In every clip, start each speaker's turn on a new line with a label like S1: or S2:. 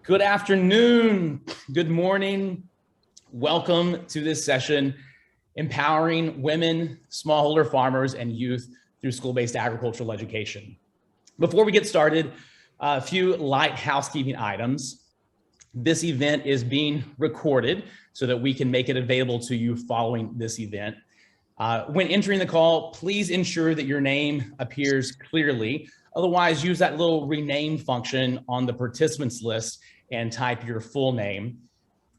S1: Good afternoon, good morning. Welcome to this session, Empowering Women, Smallholder Farmers, and Youth through School-Based Agricultural Education. Before we get started, a few light housekeeping items. This event is being recorded so that we can make it available to you following this event. When entering the call, please ensure that your name appears clearly. Otherwise, use that little rename function on the participants list and type your full name.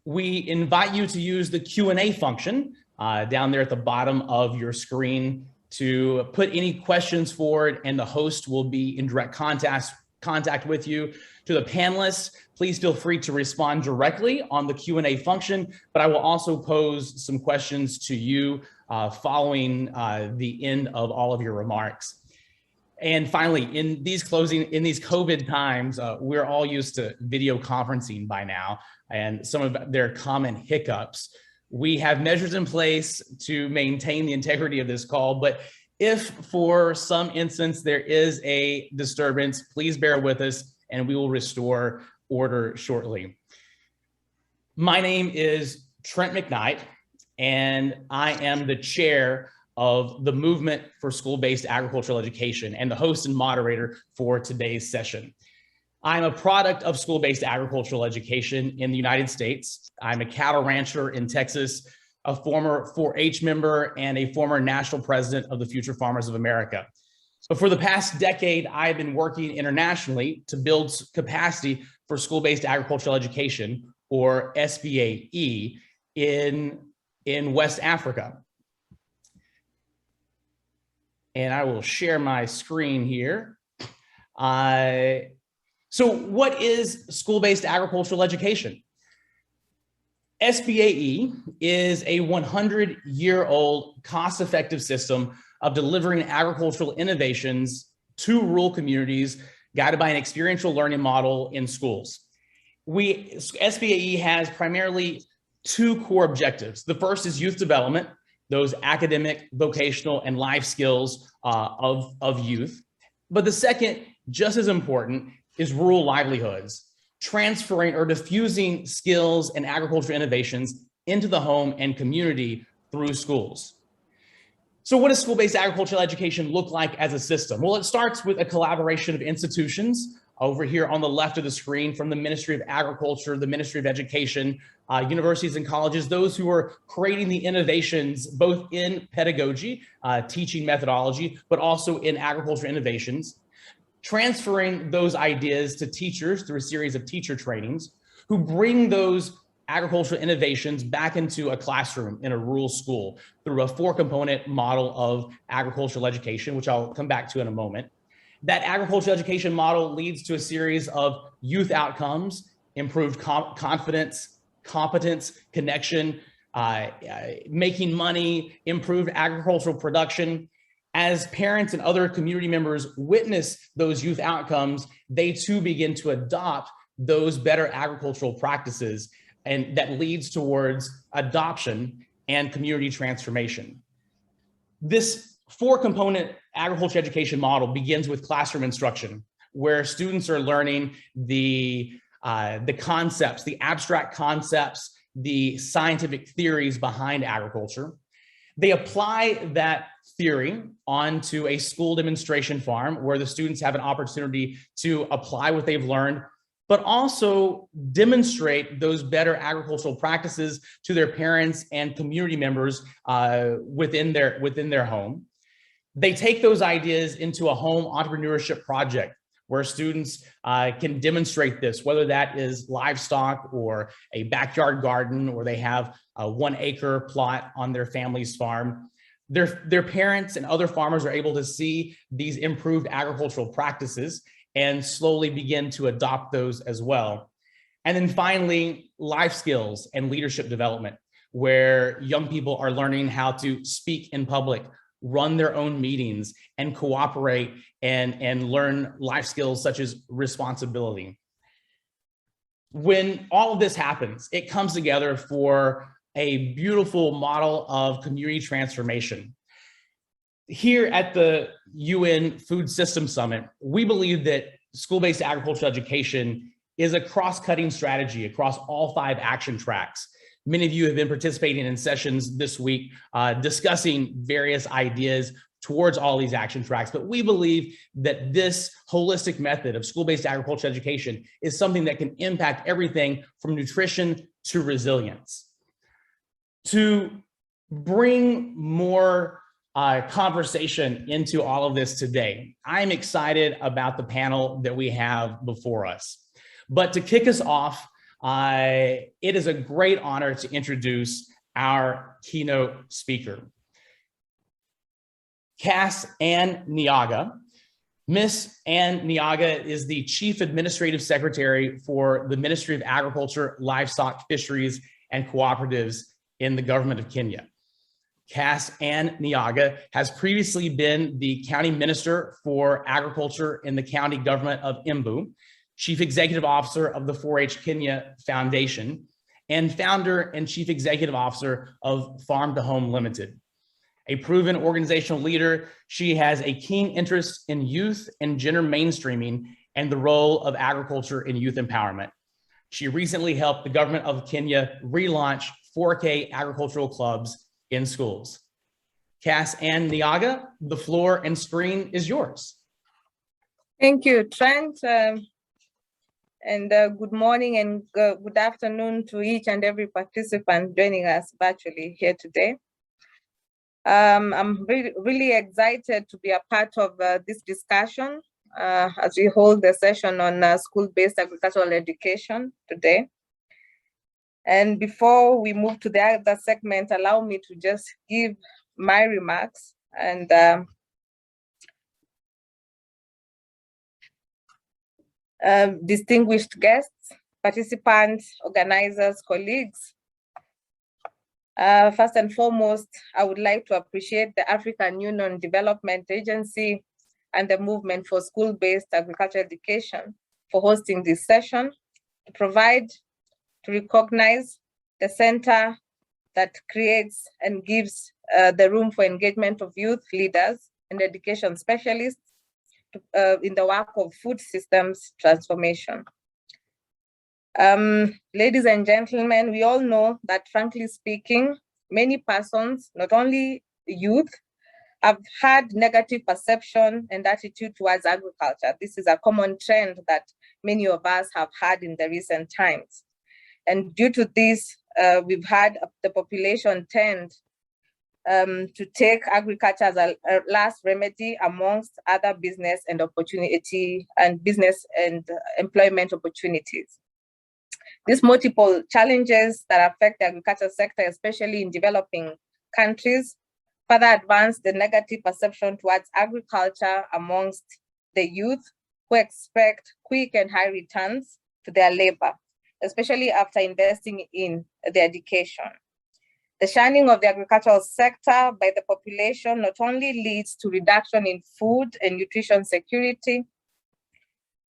S1: We invite you to use the Q&A function down there at the bottom of your screen to put any questions forward, and the host will be in direct contact with you. To the panelists, please feel free to respond directly on the Q&A function, but I will also pose some questions to you following the end of all of your remarks. And finally, in these COVID times, we're all used to video conferencing by now and some of their common hiccups. We have measures in place to maintain the integrity of this call, but if for some instance there is a disturbance, please bear with us and we will restore order shortly. My name is Trent McKnight, and I am the chair of the Movement for School-Based Agricultural Education and the host and moderator for today's session. I'm a product of school-based agricultural education in the United States. I'm a cattle rancher in Texas, a former 4-H member, and a former national president of the Future Farmers of America. But for the past decade, I've been working internationally to build capacity for school-based agricultural education, or SBAE, in West Africa. And I will share my screen here. So what is school-based agricultural education? SBAE is a 100-year-old cost-effective system of delivering agricultural innovations to rural communities guided by an experiential learning model in schools. SBAE has primarily two core objectives. The first is youth development, those academic, vocational, and life skills of youth. But the second, just as important, is rural livelihoods, transferring or diffusing skills and agricultural innovations into the home and community through schools. So what does school-based agricultural education look like as a system? Well, it starts with a collaboration of institutions over here on the left of the screen, from the Ministry of Agriculture, the Ministry of Education, universities and colleges, those who are creating the innovations both in pedagogy, teaching methodology, but also in agriculture innovations, transferring those ideas to teachers through a series of teacher trainings who bring those agricultural innovations back into a classroom in a rural school through a 4-component model of agricultural education, which I'll come back to in a moment. That agricultural education model leads to a series of youth outcomes, improved confidence, competence, connection, making money, improved agricultural production. As parents and other community members witness those youth outcomes, they too begin to adopt those better agricultural practices, and that leads towards adoption and community transformation. This 4-component agriculture education model begins with classroom instruction, where students are learning the concepts, the abstract concepts, the scientific theories behind agriculture. They apply that theory onto a school demonstration farm where the students have an opportunity to apply what they've learned, but also demonstrate those better agricultural practices to their parents and community members within their home. They take those ideas into a home entrepreneurship project where students can demonstrate this, whether that is livestock or a backyard garden, or they have a 1-acre plot on their family's farm. Their parents and other farmers are able to see these improved agricultural practices and slowly begin to adopt those as well. And then finally, life skills and leadership development, where young people are learning how to speak in public, run their own meetings, and cooperate and learn life skills such as responsibility. When all of this happens, it comes together for a beautiful model of community transformation. Here at the UN Food Systems Summit, we believe that school-based agricultural education is a cross-cutting strategy across all 5 action tracks. Many of you have been participating in sessions this week discussing various ideas towards all these action tracks, but we believe that this holistic method of school-based agricultural education is something that can impact everything from nutrition to resilience. To bring more conversation into all of this today, I'm excited about the panel that we have before us. But to kick us off, it is a great honor to introduce our keynote speaker, Cass Ann Nyaga. Miss Ann Nyaga is the Chief Administrative Secretary for the Ministry of Agriculture, Livestock, Fisheries, and Cooperatives in the government of Kenya. Cass Ann Nyaga has previously been the County Minister for Agriculture in the County Government of Embu, Chief Executive Officer of the 4-H Kenya Foundation, and Founder and Chief Executive Officer of Farm to Home Limited. A proven organizational leader, she has a keen interest in youth and gender mainstreaming and the role of agriculture in youth empowerment. She recently helped the government of Kenya relaunch 4K agricultural clubs in schools. Cass Ann Nyaga, the floor and screen is yours.
S2: Thank you, Trent. Good morning and good afternoon to each and every participant joining us virtually here today. I'm really excited to be a part of this discussion as we hold the session on school-based agricultural education today. And before we move to the other segment, allow me to just give my remarks and distinguished guests, participants, organizers, colleagues. First and foremost, I would like to appreciate the African Union Development Agency and the Movement for School-Based Agricultural Education for hosting this session to recognize the center that creates and gives the room for engagement of youth leaders and education specialists in the work of food systems transformation. Ladies and gentlemen, we all know that, frankly speaking, many persons, not only youth, have had negative perception and attitude towards agriculture. This is a common trend that many of us have had in the recent times. And due to this, we've had the population tend to take agriculture as a last remedy amongst other business and employment opportunities. These multiple challenges that affect the agriculture sector, especially in developing countries, further advance the negative perception towards agriculture amongst the youth who expect quick and high returns to their labor, especially after investing in their education. The shunning of the agricultural sector by the population not only leads to reduction in food and nutrition security,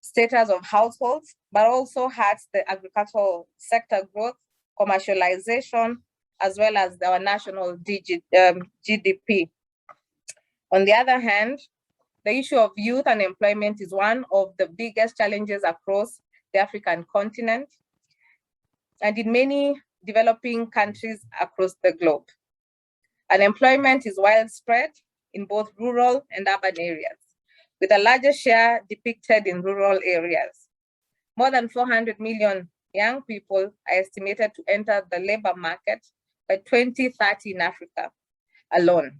S2: status of households, but also hurts the agricultural sector growth, commercialization, as well as our national GDP. On the other hand, the issue of youth unemployment is one of the biggest challenges across the African continent and in many developing countries across the globe. Unemployment is widespread in both rural and urban areas, with a larger share depicted in rural areas. More than 400 million young people are estimated to enter the labor market by 2030 in Africa alone,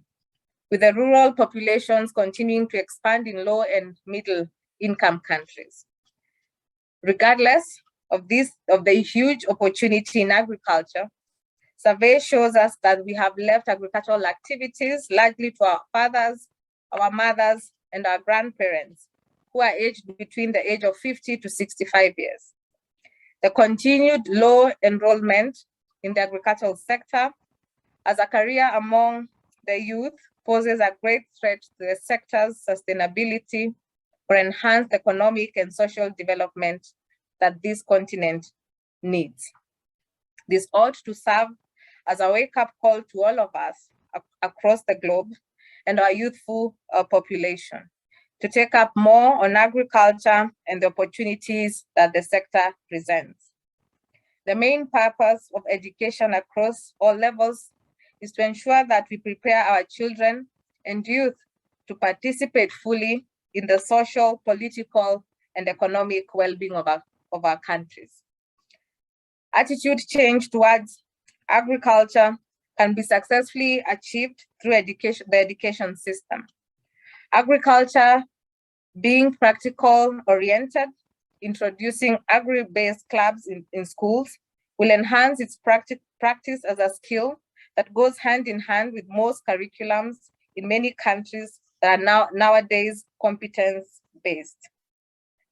S2: with the rural populations continuing to expand in low and middle income countries. Regardless of the huge opportunity in agriculture, survey shows us that we have left agricultural activities largely to our fathers, our mothers, and our grandparents, who are aged between the age of 50 to 65 years. The continued low enrollment in the agricultural sector as a career among the youth poses a great threat to the sector's sustainability or enhanced economic and social development that this continent needs. This ought to serve as a wake-up call to all of us across the globe and our youthful population to take up more on agriculture and the opportunities that the sector presents. The main purpose of education across all levels is to ensure that we prepare our children and youth to participate fully in the social, political, and economic well-being of our countries. Attitude change towards agriculture can be successfully achieved through the education system. Agriculture being practical oriented, introducing agri-based clubs in schools will enhance its practice as a skill that goes hand in hand with most curriculums in many countries that are nowadays competence-based.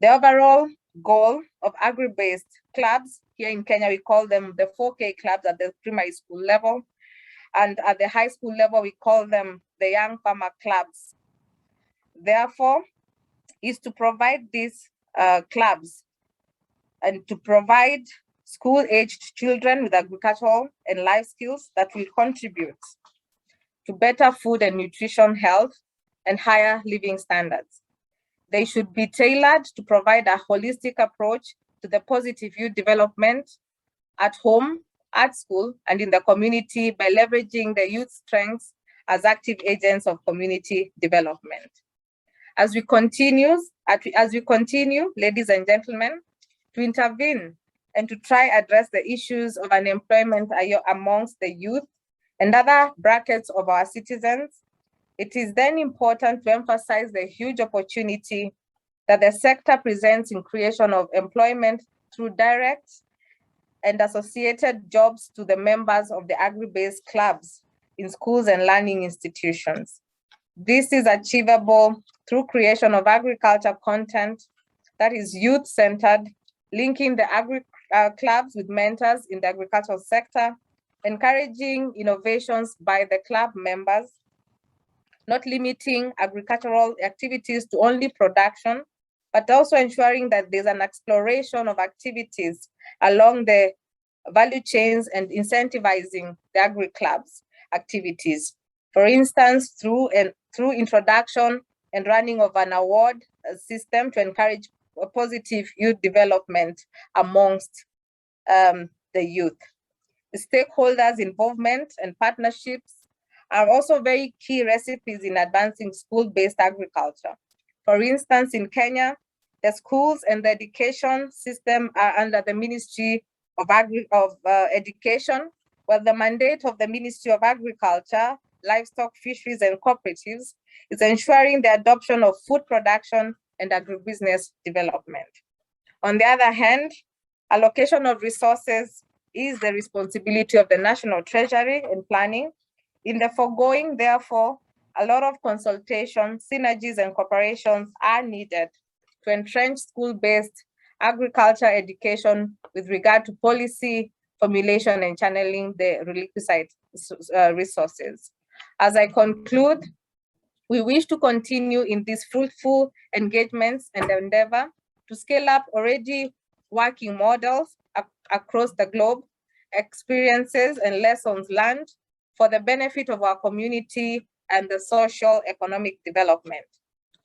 S2: The overall goal of agri-based clubs, here in Kenya, we call them the 4K clubs at the primary school level, and at the high school level, we call them the young farmer clubs. Therefore, is to provide these clubs and to provide school-aged children with agricultural and life skills that will contribute to better food and nutrition health and higher living standards. They should be tailored to provide a holistic approach to the positive youth development at home, at school, and in the community by leveraging the youth strengths as active agents of community development. As we continue, ladies and gentlemen, to intervene and to try address the issues of unemployment amongst the youth and other brackets of our citizens, it is then important to emphasize the huge opportunity that the sector presents in creation of employment through direct and associated jobs to the members of the agri-based clubs in schools and learning institutions. This is achievable through creation of agriculture content that is youth-centered, linking the clubs with mentors in the agricultural sector, encouraging innovations by the club members, not limiting agricultural activities to only production, but also ensuring that there's an exploration of activities along the value chains and incentivizing the agri-clubs activities. For instance, through introduction and running of an award system to encourage a positive youth development amongst the youth. The stakeholders' involvement and partnerships are also very key recipes in advancing school-based agriculture. For instance, in Kenya, the schools and the education system are under the Ministry of Education, while the mandate of the Ministry of Agriculture, Livestock, Fisheries, and Cooperatives is ensuring the adoption of food production and agribusiness development. On the other hand, allocation of resources is the responsibility of the National Treasury and Planning. In the foregoing, therefore, a lot of consultation, synergies, and cooperations are needed to entrench school-based agriculture education with regard to policy formulation and channeling the requisite resources. As I conclude, we wish to continue in these fruitful engagements and endeavor to scale up already working models across the globe, experiences and lessons learned for the benefit of our community and the social economic development.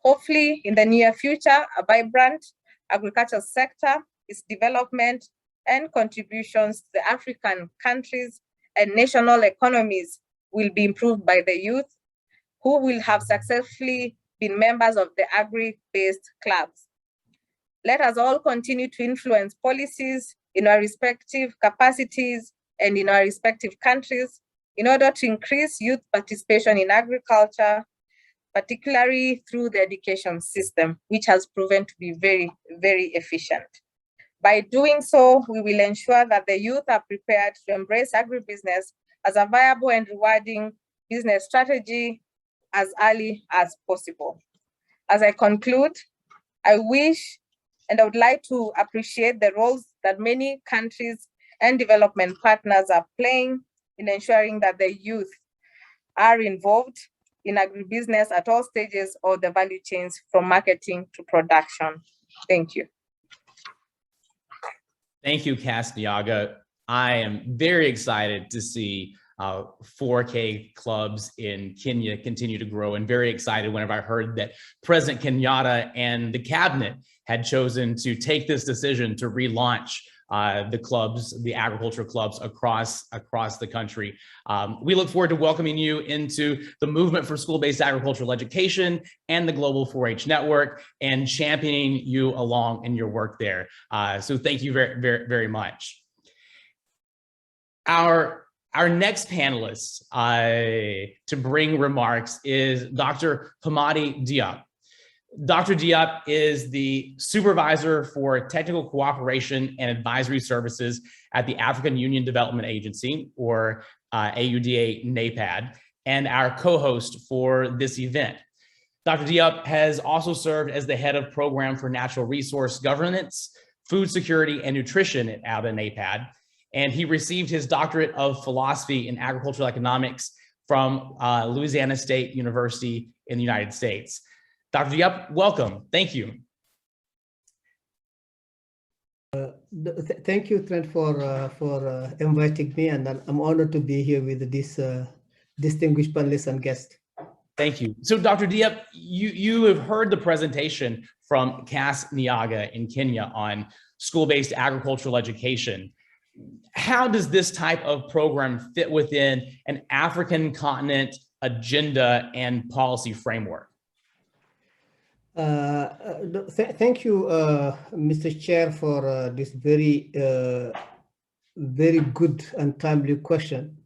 S2: Hopefully, in the near future, a vibrant agricultural sector, its development and contributions to the African countries and national economies will be improved by the youth who will have successfully been members of the agri-based clubs. Let us all continue to influence policies in our respective capacities and in our respective countries in order to increase youth participation in agriculture, particularly through the education system, which has proven to be very, very efficient. By doing so, we will ensure that the youth are prepared to embrace agribusiness as a viable and rewarding business strategy as early as possible. As I conclude, I wish and I would like to appreciate the roles that many countries and development partners are playing in ensuring that the youth are involved in agribusiness at all stages of the value chains from marketing to production. Thank you.
S1: Thank you, Nyaga. I am very excited to see 4K clubs in Kenya continue to grow, and very excited whenever I heard that President Kenyatta and the cabinet had chosen to take this decision to relaunch the clubs, the agriculture clubs across the country. We look forward to welcoming you into the movement for school-based agricultural education and the Global 4-H Network, and championing you along in your work there. So thank you very, very, very much. Our next panelist to bring remarks is Dr. Hamady Diop. Dr. Diop is the supervisor for technical cooperation and advisory services at the African Union Development Agency, or AUDA-NEPAD, and our co-host for this event. Dr. Diop has also served as the head of program for natural resource governance, food security, and nutrition at AUDA-NEPAD, and he received his doctorate of philosophy in agricultural economics from Louisiana State University in the United States. Dr. Diop, welcome. Thank you.
S3: Thank you, Trent, for inviting me, and I'm honored to be here with this distinguished panelists and guests.
S1: Thank you. So, Dr. Diop, you have heard the presentation from Cass Nyaga in Kenya on school-based agricultural education. How does this type of program fit within an African continent agenda and policy framework?
S3: Thank you, Mr. Chair, for this very good and timely question.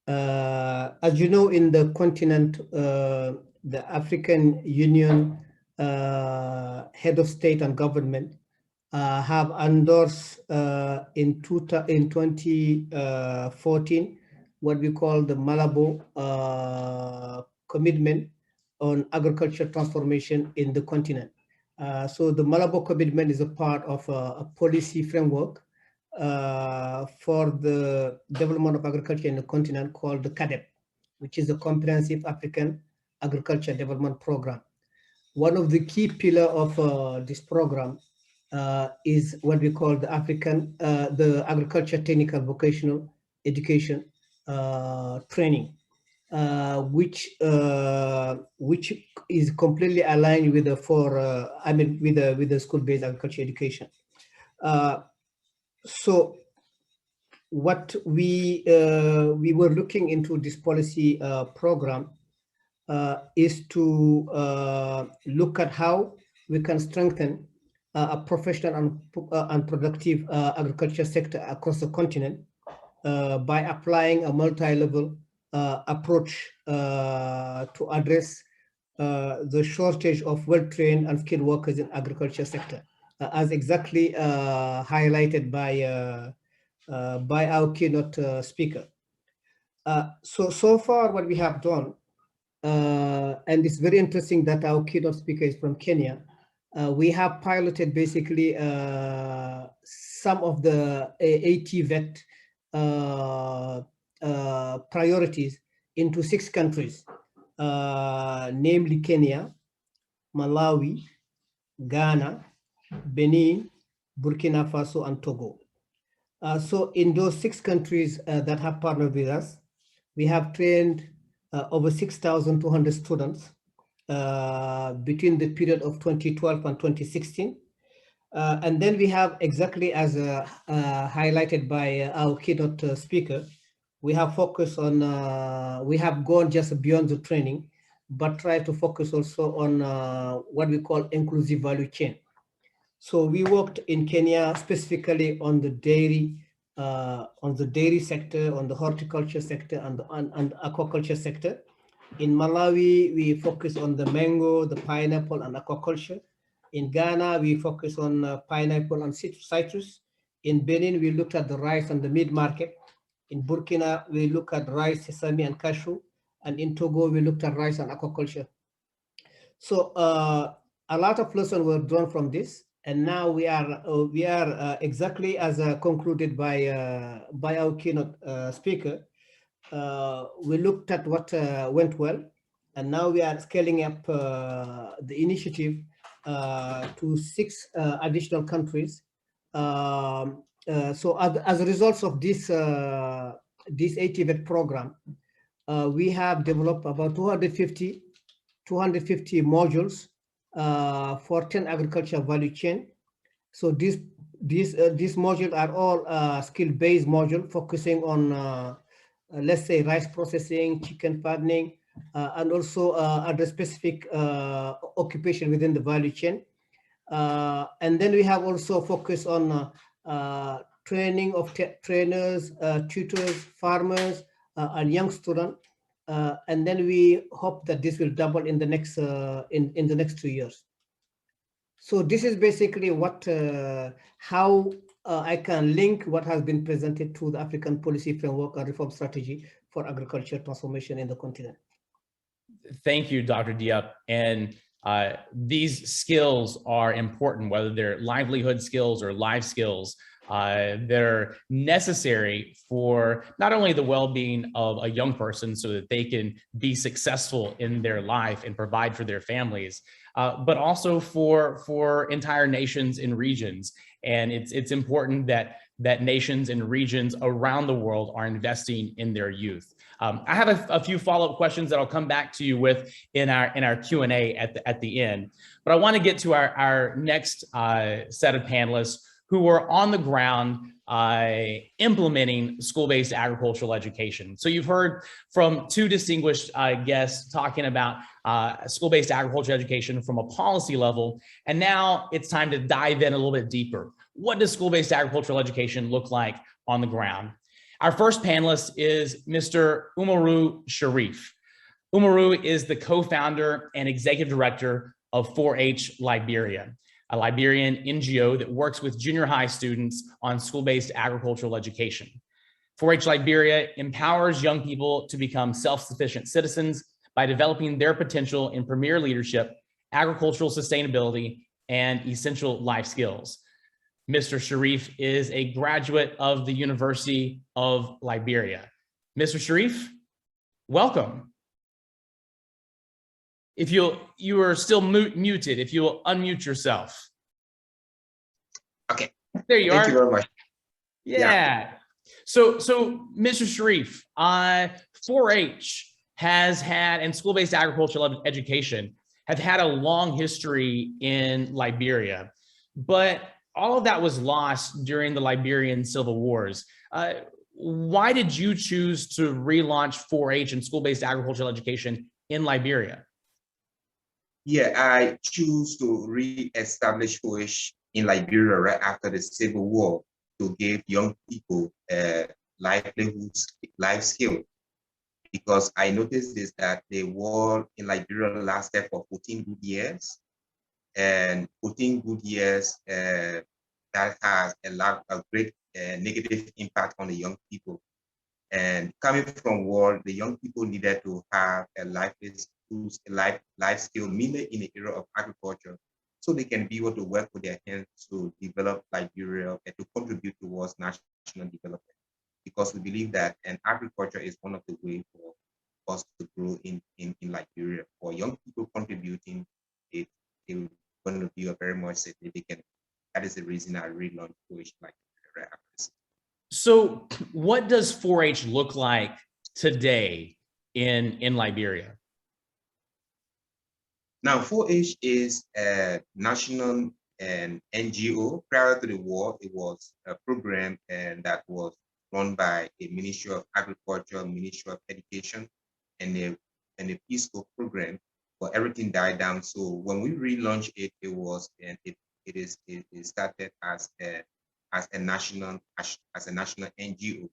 S3: As you know, in the continent, the African Union head of state and government have endorsed in 2014 what we call the Malabo Commitment on agriculture transformation in the continent. So the Malabo Commitment is a part of a policy framework for the development of agriculture in the continent called the CADEP, which is the Comprehensive African Agriculture Development Program. One of the key pillars of this program is what we call the Agriculture Technical Vocational Education Training, which is completely aligned with the with the school-based agriculture education. So what we were looking into this policy program is to look at how we can strengthen a professional and productive agriculture sector across the continent by applying a multi-level approach to address the shortage of well-trained and skilled workers in agriculture sector, as exactly highlighted by our keynote speaker. So far what we have done, and it's very interesting that our keynote speaker is from Kenya, we have piloted basically some of the ATVET priorities into 6 countries, namely Kenya, Malawi, Ghana, Benin, Burkina Faso, and Togo. So in those 6 countries that have partnered with us, we have trained over 6,200 students between the period of 2012 and 2016. And then we have, exactly as highlighted by our keynote speaker, we have focused on, we have gone just beyond the training, but try to focus also on what we call inclusive value chain. So we worked in Kenya specifically on the dairy sector, on the horticulture sector, and the aquaculture sector. In Malawi, we focus on the mango, the pineapple, and aquaculture. In Ghana, we focus on pineapple and citrus. In Benin, we looked at the rice and the meat market. In Burkina, we look at rice, sesame, and cashew. And in Togo, we looked at rice and aquaculture. So a lot of lessons were drawn from this. And now we are exactly as concluded by our keynote speaker. We looked at what went well, and now we are scaling up the initiative to 6 additional countries. So as a result of this this ATVET program, we have developed about 250 modules for 10 agriculture value chain. So these modules are all skill-based modules focusing on, let's say, rice processing, chicken fattening, and also other specific occupation within the value chain. And then we have also focused on training of trainers, tutors, farmers, and young students. And then we hope that this will double in the next in the next 2 years. So this is basically what how I can link what has been presented to the African policy framework and reform strategy for agriculture transformation in the continent.
S1: Thank you, Dr. Diop. And these skills are important, whether they're livelihood skills or life skills. They're necessary for not only the well-being of a young person so that they can be successful in their life and provide for their families, but also for entire nations and regions. And it's important that nations and regions around the world are investing in their youth. I have a few follow-up questions that I'll come back to you with in our Q&A at the end. But I want to get to our next set of panelists who are on the ground implementing school-based agricultural education. So you've heard from two distinguished guests talking about school-based agricultural education from a policy level, and now it's time to dive in a little bit deeper. What does school-based agricultural education look like on the ground? Our first panelist is Mr. Umaru Sharif. Umaru is the co-founder and executive director of 4-H Liberia, a Liberian NGO that works with junior high students on school-based agricultural education. 4-H Liberia empowers young people to become self-sufficient citizens by developing their potential in premier leadership, agricultural sustainability, and essential life skills. Mr. Sharif is a graduate of the University of Liberia. Mr. Sharif, welcome. If you are still muted, if you'll unmute yourself.
S4: Okay.
S1: There you are.
S4: Thank you very much.
S1: Yeah. So Mr. Sharif, 4-H has had, and school-based agricultural education have had a long history in Liberia, but all of that was lost during the Liberian civil wars. Why did you choose to relaunch 4-H and school-based agricultural education in Liberia?
S4: Yeah, I choose to re-establish 4-H in Liberia right after the Civil War to give young people livelihoods, life skill. Because I noticed this, that the war in Liberia lasted for 14 good years. And 14 good years, that has a great negative impact on the young people. And coming from war, the young people needed to have a life skill, mainly in the area of agriculture, so they can be able to work with their hands to develop Liberia and to contribute towards national development. Because we believe that agriculture is one of the ways for us to grow in Liberia. For young people contributing, it will going to be a very much significant. That is the reason I relaunched 4-H Liberia.
S1: So what does 4-H look like today in Liberia?
S4: Now, 4-H is a national NGO. Prior to the war, it was a program that was run by the Ministry of Agriculture, Ministry of Education, and the Peace Corps program. But everything died down. So when we relaunched it, it started as a national NGO.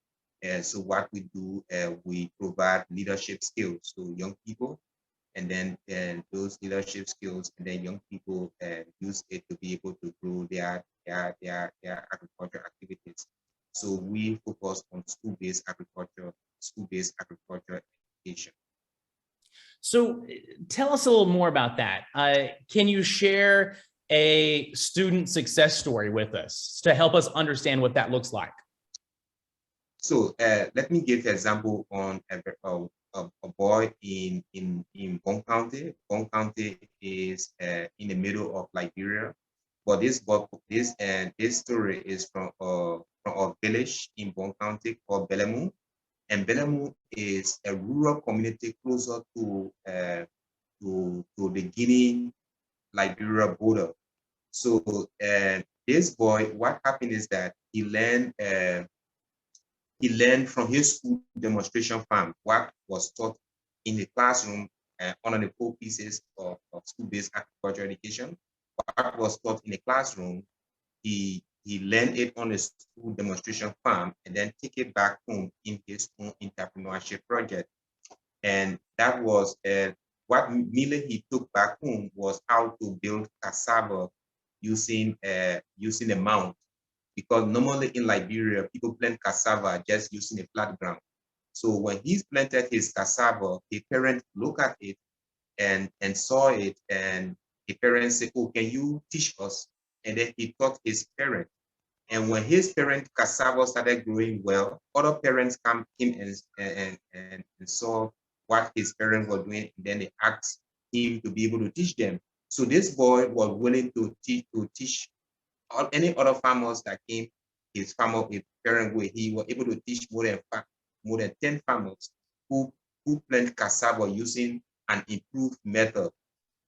S4: So what we do, we provide leadership skills to young people, and then those leadership skills, and then young people use it to be able to grow their agriculture activities. So we focus on school-based agriculture education.
S1: So tell us a little more about that. Can you share a student success story with us to help us understand what that looks like?
S4: So let me give an example on a boy in Bon County. Bon County is in the middle of Liberia, but this story is from a village in Bon County called Belemu. And Belemu is a rural community closer to the Guinea-Liberia border. So this boy, what happened is that he learned from his school demonstration farm what was taught in the classroom under the 4 pieces of school-based agriculture education. What was taught in the classroom, he learned it on a school demonstration farm and then take it back home in his own entrepreneurship project. And that was what Miller he took back home was how to build cassava using a mount. Because normally in Liberia, people plant cassava just using a flat ground. So when he planted his cassava, his parents looked at it and saw it, and the parents said, "Oh, can you teach us?" And then he taught his parents. And when his parent cassava started growing well, other parents came and saw what his parents were doing, and then they asked him to be able to teach them. So this boy was willing to teach any other farmers that came his parent way. He was able to teach more than 10 farmers who plant cassava using an improved method.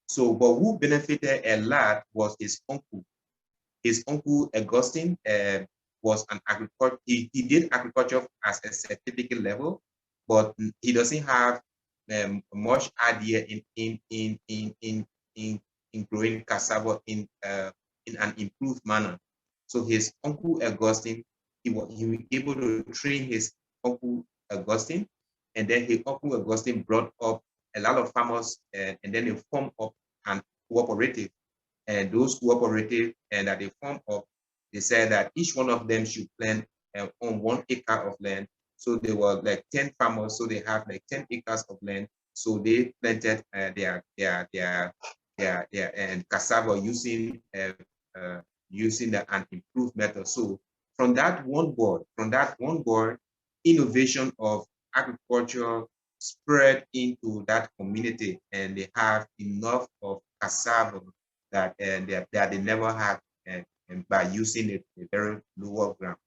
S4: So, but who benefited a lot was his uncle. His uncle Augustine was an agriculture. He did agriculture as a certificate level, but he doesn't have much idea in growing cassava in an improved manner. So his uncle Augustine, he was able to train his uncle Augustine, and then his uncle Augustine brought up a lot of farmers, and then they formed up an cooperative. And those cooperative and that they formed up, they said that each one of them should plant on 1 acre of land. So they were like 10 farmers, so they have like 10 acres of land. So they planted their cassava using an improved method. So from that one board, innovation of agriculture spread into that community, and they have enough of cassava that they never had by using a very lower ground.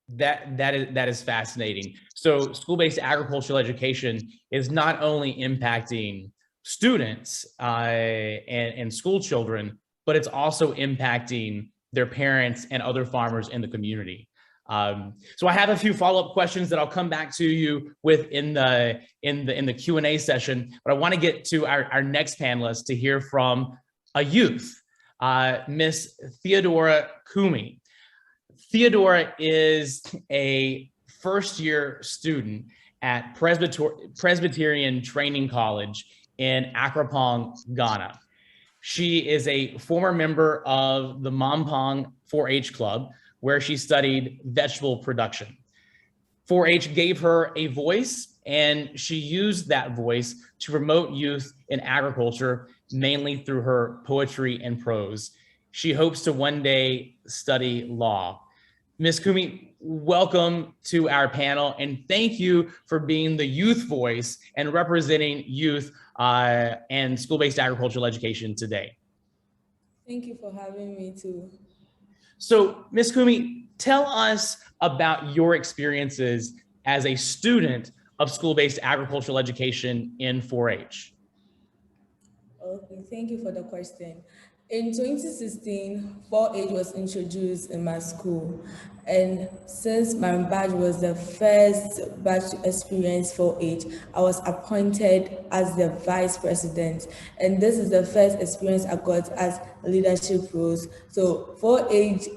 S1: That is fascinating. So school-based agricultural education is not only impacting students and school children, but it's also impacting their parents and other farmers in the community. So I have a few follow-up questions that I'll come back to you with in the Q&A session, but I want to get to our next panelist to hear from a youth, Miss Theodora Kumi. Theodora is a first-year student at Presbyterian Training College in Accra, Ghana. She is a former member of the Mampong 4-H Club, where she studied vegetable production. 4-H gave her a voice, and she used that voice to promote youth in agriculture, mainly through her poetry and prose. She hopes to one day study law. Ms. Kumi, welcome to our panel, and thank you for being the youth voice and representing youth and school-based agricultural education today.
S5: Thank you for having me too.
S1: So, Ms. Kumi, tell us about your experiences as a student of school-based agricultural education in 4-H.
S5: Okay, thank you for the question. In 2016, 4-H was introduced in my school, and since my batch was the first batch to experience 4-H, I was appointed as the vice president, and this is the first experience I got as leadership roles. So 4-H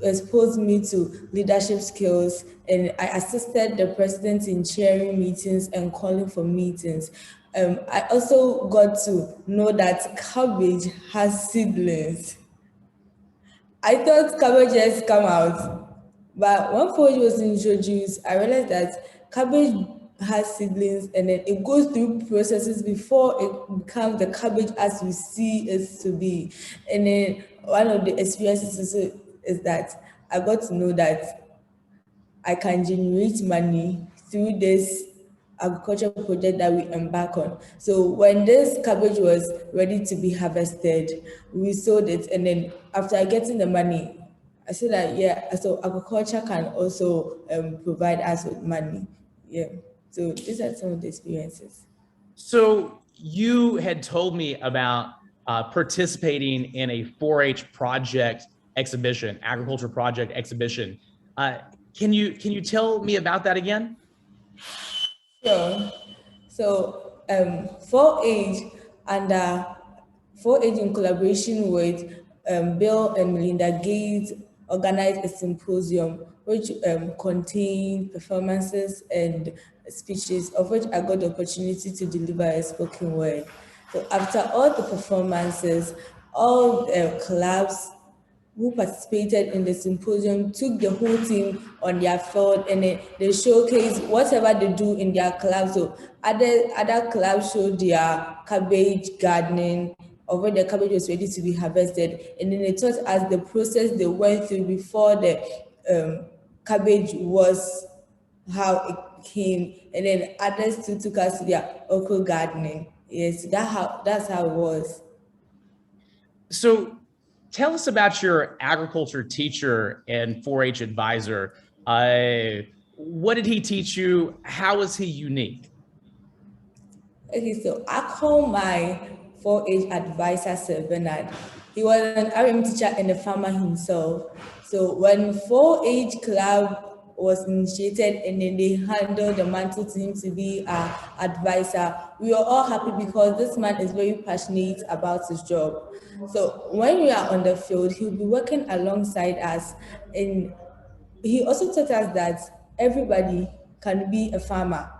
S5: exposed me to leadership skills, and I assisted the president in chairing meetings and calling for meetings. I also got to know that cabbage has seedlings. I thought cabbages come out, but when 4-H was introduced, I realized that cabbage has seedlings, and then it goes through processes before it becomes the cabbage as we see it to be. And then one of the experiences is that I got to know that I can generate money through this agriculture project that we embark on. So when this cabbage was ready to be harvested, we sold it, and then after getting the money, I said that, yeah, so agriculture can also provide us with money. Yeah, so these are some of the experiences.
S1: So you had told me about participating in a 4-H project exhibition, agriculture project exhibition. Can you tell me about that again?
S5: Sure. So 4-H and 4-H in collaboration with Bill and Melinda Gates organized a symposium which contained performances and speeches, of which I got the opportunity to deliver a spoken word. So after all the performances, all the clubs who participated in the symposium took the whole team on their field, and they showcase whatever they do in their club. So other clubs showed their cabbage gardening, of when the cabbage was ready to be harvested, and then they taught us the process they went through before the cabbage was how it came, and then others too took us to their okra gardening. Yes, that's how it was.
S1: So tell us about your agriculture teacher and 4-H advisor. What did he teach you? How is he unique?
S5: Okay, so I call my 4-H advisor Sir Bernard. He was an RM teacher and a farmer himself. So when 4-H club was initiated and then they handed the mantle to him to be our advisor, we were all happy because this man is very passionate about his job. So when we are on the field, he'll be working alongside us, and he also taught us that everybody can be a farmer.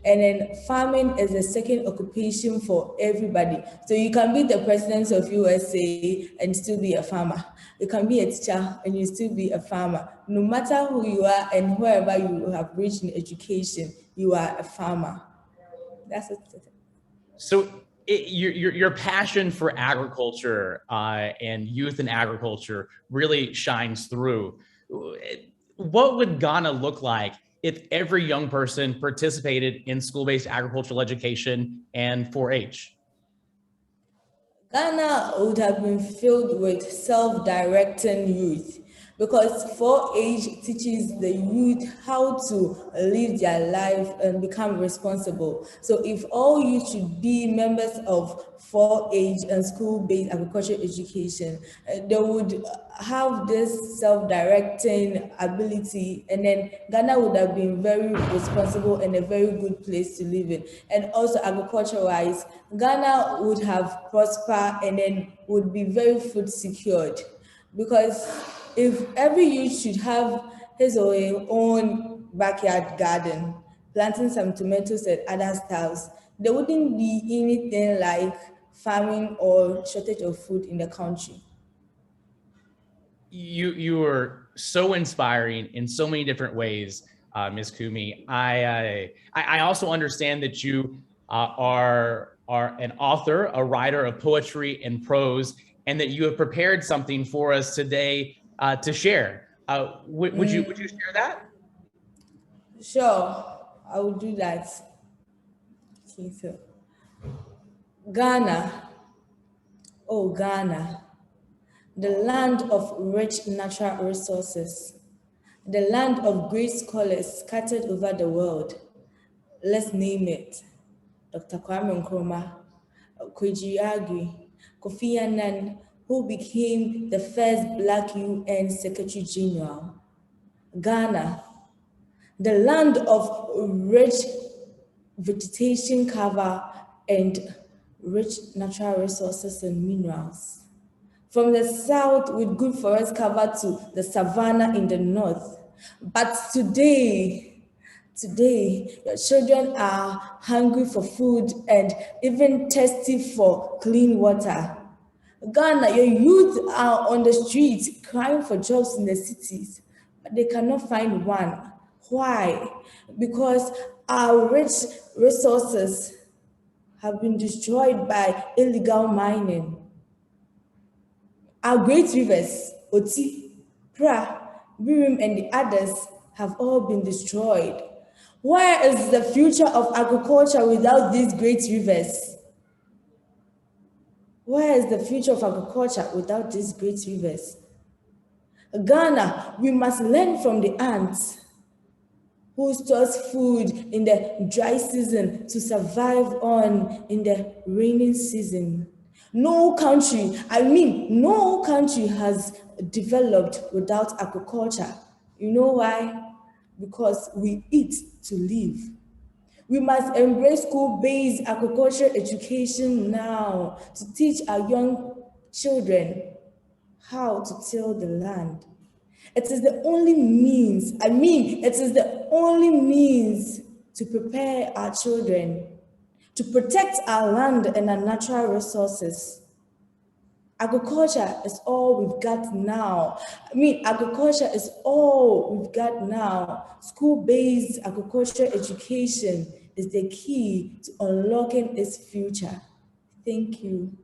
S5: And then farming is a second occupation for everybody. So you can be the president of USA and still be a farmer. You can be a teacher and you still be a farmer. No matter who you are and wherever you have reached in education, you are a farmer. That's it.
S1: So your passion for agriculture and youth in agriculture really shines through. What would Ghana look like if every young person participated in school-based agricultural education and 4-H?
S5: Ghana would have been filled with self-directing youth, because 4-H teaches the youth how to live their life and become responsible. So if all youth should be members of 4-H and school-based agricultural education, they would have this self-directing ability, and then Ghana would have been very responsible and a very good place to live in. And also agriculture-wise, Ghana would have prospered and then would be very food secured, because if every youth should have his or her own backyard garden, planting some tomatoes and other stuffs, there wouldn't be anything like famine or shortage of food in the country.
S1: You are so inspiring in so many different ways, Ms. Kumi. I also understand that you are an author, a writer of poetry and prose, and that you have prepared something for us today to share. Would you share that?
S5: Sure, I will do that. Okay, so Ghana, oh Ghana, the land of rich natural resources, the land of great scholars scattered over the world. Let's name it: Dr. Kwame Nkrumah, Kwesi Agui, Kofi Annan, who became the first Black UN Secretary General. Ghana, the land of rich vegetation cover and rich natural resources and minerals. From the south with good forest cover to the savannah in the north. But today, your children are hungry for food and even thirsty for clean water. Ghana, your youth are on the streets crying for jobs in the cities, but they cannot find one. Why? Because our rich resources have been destroyed by illegal mining. Our great rivers, Oti, Pra, Birim, and the others have all been destroyed. Where is the future of agriculture without these great rivers? Where is the future of agriculture without these great rivers? Ghana, we must learn from the ants. who stores food in the dry season to survive on in the rainy season. No country has developed without agriculture. You know why? Because we eat to live. We must embrace school-based agricultural education now to teach our young children how to till the land. It is the only means, to prepare our children, to protect our land and our natural resources. Agriculture is all we've got now. Agriculture is all we've got now. School-based agricultural education is the key to unlocking its future. Thank you.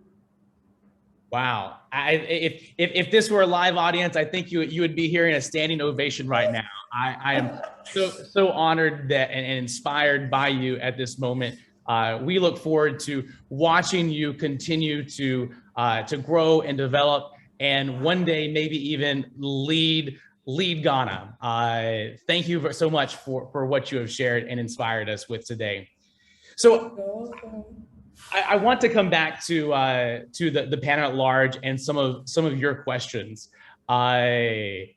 S1: Wow. If this were a live audience, I think you would be hearing a standing ovation right now. I am so honored that and inspired by you at this moment. We look forward to watching you continue to grow and develop, and one day maybe even lead Ghana. Thank you so much for what you have shared and inspired us with today. So I want to come back to the panel at large and some of your questions. You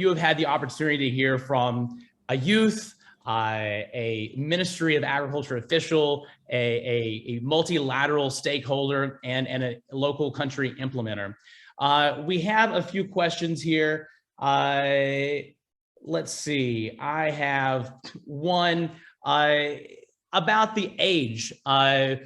S1: have had the opportunity to hear from a youth, a Ministry of Agriculture official, a multilateral stakeholder, and a local country implementer. We have a few questions here. Let's see. I have one about the age. At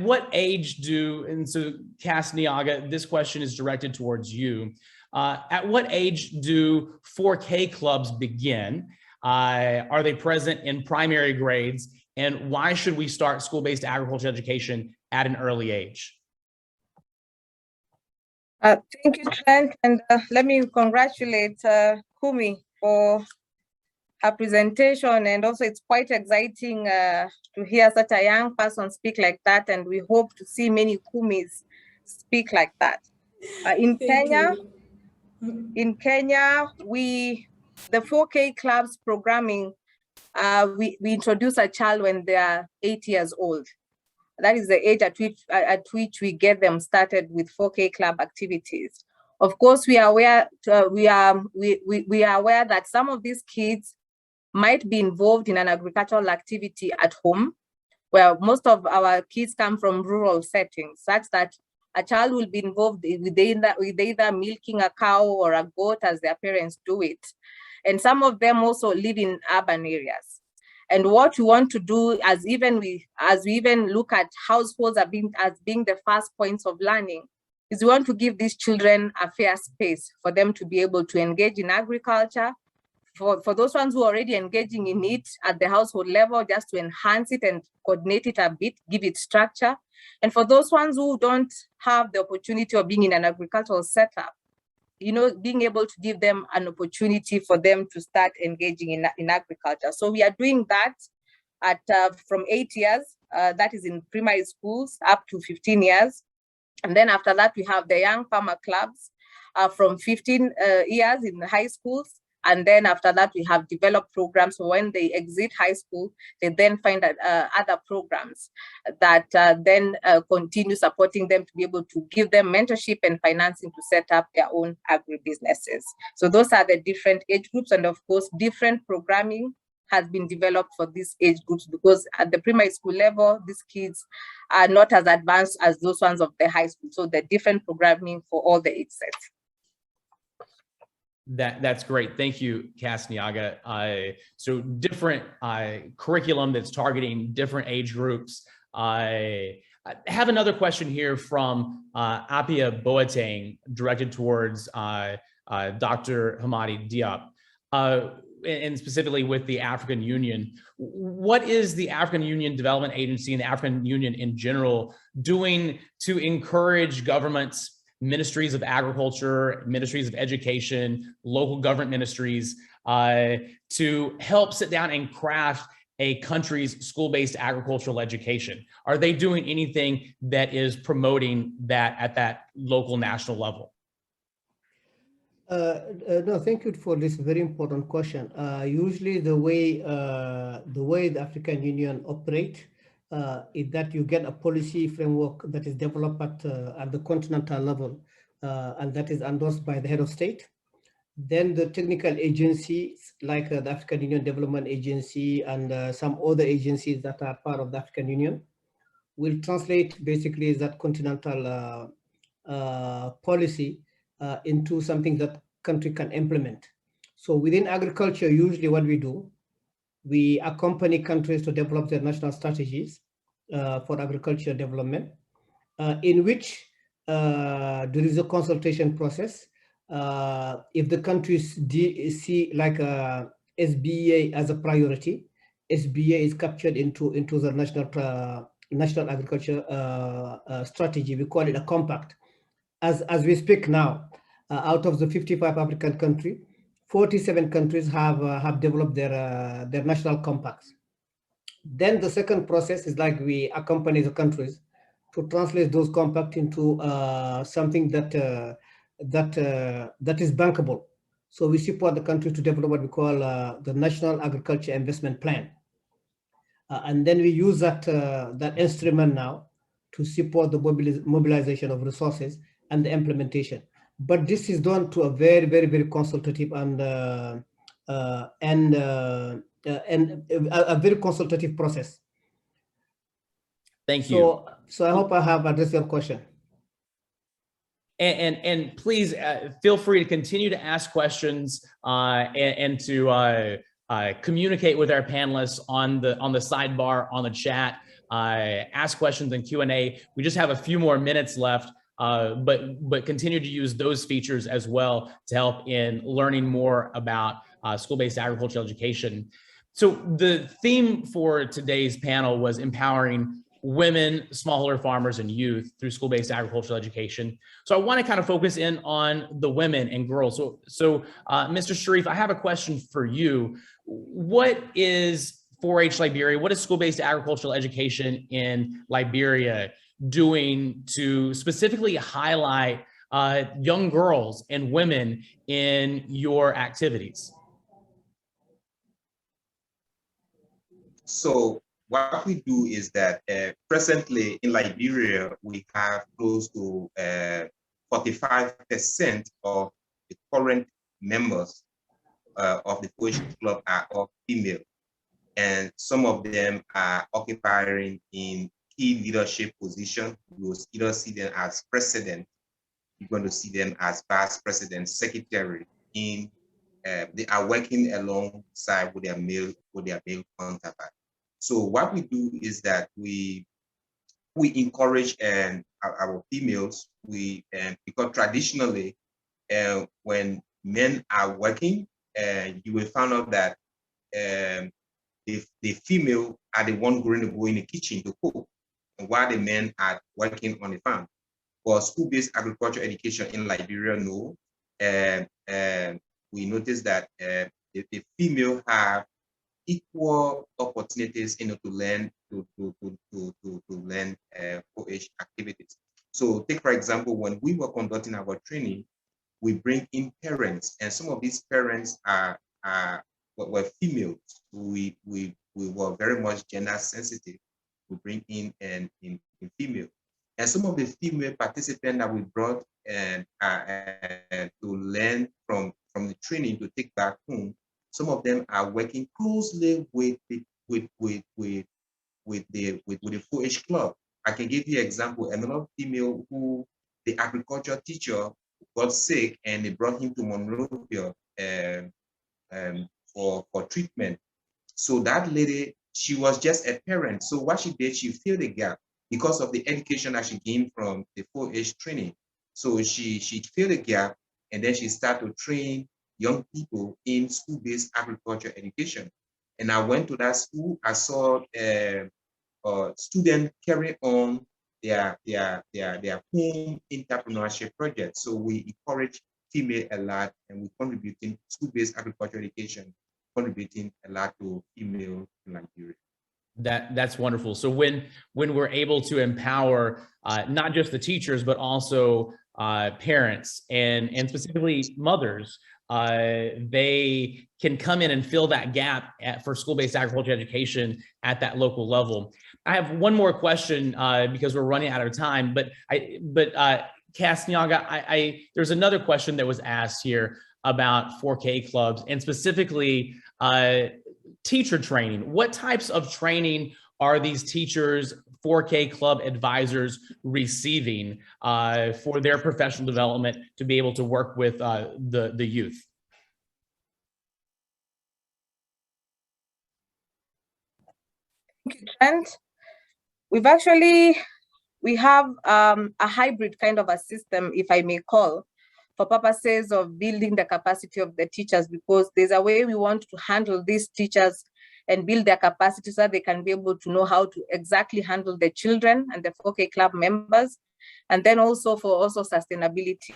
S1: what age and so Cass Nyaga, this question is directed towards you. At what age do 4K clubs begin? Are they present in primary grades? And why should we start school-based agriculture education at an early age?
S2: Thank you, Trent, and let me congratulate Kumi for her presentation, and also it's quite exciting to hear such a young person speak like that, and we hope to see many Kumis speak like that. In Kenya, the 4K clubs programming, we introduce a child when they are 8 years old. That is the age at which we get them started with 4K club activities. Of course, we are aware that some of these kids might be involved in an agricultural activity at home, where most of our kids come from rural settings, such that a child will be involved with either milking a cow or a goat as their parents do it. And some of them also live in urban areas. And what we want to do, as we even look at households as being the first points of learning, is we want to give these children a fair space for them to be able to engage in agriculture. For those ones who are already engaging in it at the household level, just to enhance it and coordinate it a bit, give it structure. And for those ones who don't have the opportunity of being in an agricultural setup, being able to give them an opportunity for them to start engaging in agriculture. So we are doing that at from 8 years, that is in primary schools, up to 15 years. And then after that, we have the young farmer clubs from 15 years in high schools. And then after that, we have developed programs. So when they exit high school, they then find other programs that then continue supporting them to be able to give them mentorship and financing to set up their own agribusinesses. So those are the different age groups. And of course, different programming has been developed for these age groups, because at the primary school level, these kids are not as advanced as those ones of the high school. So the different programming for all the age sets.
S1: That's great. Thank you, Cass Nyaga. So different curriculum that's targeting different age groups. I have another question here from Apia Boateng, directed towards Dr. Hamady Diop, and specifically with the African Union. What is the African Union Development Agency and the African Union in general doing to encourage governments, ministries of agriculture, ministries of education, local government ministries, to help sit down and craft a country's school-based agricultural education? Are they doing anything that is promoting that at that local, national level?
S3: No, thank you for this very important question. Usually the way the African Union operate is that you get a policy framework that is developed at the continental level, and that is endorsed by the head of state. Then the technical agencies like the African Union Development Agency and some other agencies that are part of the African Union will translate basically that continental policy into something that country can implement. So within agriculture, usually what we do, we accompany countries to develop their national strategies for agriculture development, in which there is a consultation process. If the countries see like SBAE as a priority, SBAE is captured into the national agriculture strategy. We call it a compact. As we speak now, out of the 55 African countries, 47 countries have developed their national compacts. Then the second process is like we accompany the countries to translate those compacts into something that is bankable. So we support the country to develop what we call the National Agriculture Investment Plan, and then we use that instrument now to support the mobilization of resources and the implementation. But this is done to a very, very, very consultative and a very consultative process.
S1: Thank you.
S3: So I hope I have addressed your question.
S1: And please feel free to continue to ask questions and to communicate with our panelists on the sidebar, on the chat. Ask questions in Q&A. We just have a few more minutes left, but continue to use those features as well to help in learning more about school-based agricultural education. So the theme for today's panel was empowering women, smallholder farmers, and youth through school-based agricultural education. So I want to kind of focus in on the women and girls. So Mr. Sharif, I have a question for you. What is 4-H Liberia? What is school-based agricultural education in Liberia doing to specifically highlight young girls and women in your activities?
S4: So what we do is that presently in Liberia, we have close to 45% of the current members of the 4-H club are all female. And some of them are occupying in key leadership positions. You will either see them as president, you're going to see them as vice president, secretary. They are working alongside with their male counterpart. So what we do is that we encourage our females. Because traditionally, when men are working, you will find out that the female are the one going to go in the kitchen to cook, and while the men are working on the farm. For school-based agriculture education in Liberia, no. We notice that the female have equal opportunities to learn 4-H activities. So take for example, when we were conducting our training, we bring in parents, and some of these parents were females. We were very much gender sensitive. We bring in female, and some of the female participants that we brought to learn from the training to take back home. Some of them are working closely with the 4-H club. I can give you an example. Another female who the agriculture teacher got sick, and they brought him to Monrovia for treatment. So that lady, she was just a parent. So what she did, she filled the gap because of the education that she gained from the 4-H training. So she filled the gap, and then she started to train young people in school-based agriculture education. And I went to that school. I saw students carry on their home entrepreneurship project. So we encourage female a lot, and we contributing school-based agriculture education, contributing a lot to female in Liberia.
S1: That's wonderful. So when we're able to empower not just the teachers, but also parents and specifically mothers, they can come in and fill that gap for school-based agriculture education at that local level. I have one more question because we're running out of time, but Cass, Nyaga, there's another question that was asked here about 4K clubs and specifically teacher training. What types of training are these teachers, 4K club advisors receiving for their professional development to be able to work with the youth?
S2: And we have a hybrid kind of a system, if I may call, for purposes of building the capacity of the teachers, because there's a way we want to handle these teachers and build their capacity so that they can be able to know how to exactly handle the children and the 4K club members, and then also for sustainability.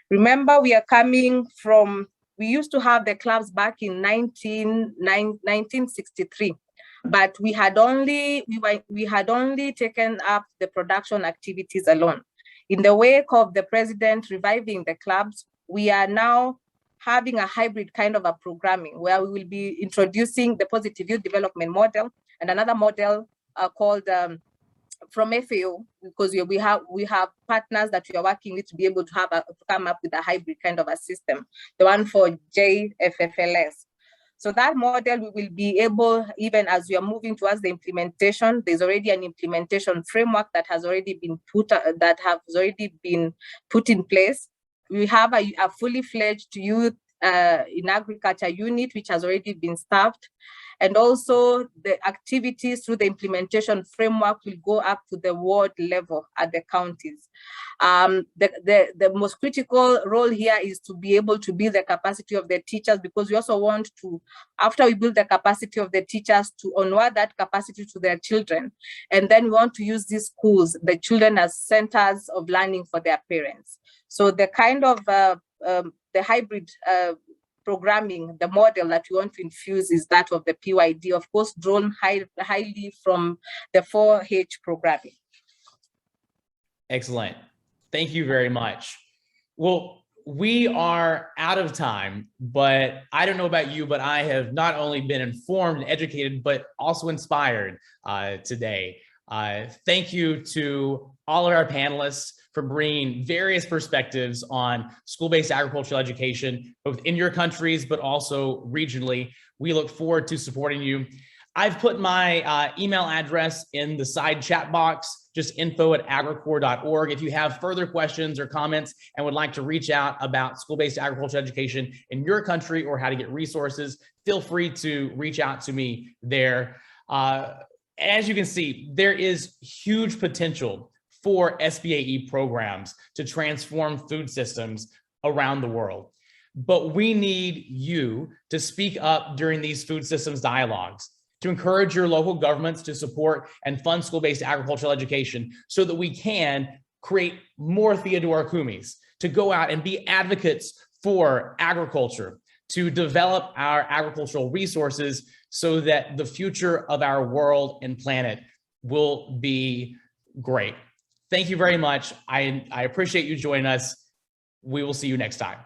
S2: Remember, we are coming from, we used to have the clubs back in 1963. But we had only taken up the production activities alone. In the wake of the president reviving the clubs, we are now having a hybrid kind of a programming where we will be introducing the positive youth development model and another model called from FAO, because we have partners that we are working with to be able to come up with a hybrid kind of a system, the one for JFFLS. So that model, we will be able, even as we are moving towards the implementation, there's already an implementation framework that has already been put in place. We have a fully fledged youth in agriculture unit, which has already been staffed. And also the activities through the implementation framework will go up to the ward level at the counties. The most critical role here is to be able to build the capacity of the teachers, because we also want to, after we build the capacity of the teachers, to onward that capacity to their children. And then we want to use these schools, the children, as centers of learning for their parents. So the kind of the hybrid programming, the model that we want to infuse is that of the PYD, of course, drawn highly from the 4H programming.
S1: Excellent. Thank you very much. Well, we are out of time, but I don't know about you, but I have not only been informed and educated, but also inspired today. Thank you to all of our panelists for bringing various perspectives on school-based agricultural education, both in your countries, but also regionally. We look forward to supporting you. I've put my email address in the side chat box, just info@agricorps.org. If you have further questions or comments and would like to reach out about school-based agricultural education in your country or how to get resources, feel free to reach out to me there. As you can see, there is huge potential for SBAE programs to transform food systems around the world. But we need you to speak up during these food systems dialogues, to encourage your local governments to support and fund school-based agricultural education so that we can create more Theodora Kumis to go out and be advocates for agriculture, to develop our agricultural resources so that the future of our world and planet will be great. Thank you very much. I appreciate you joining us. We will see you next time.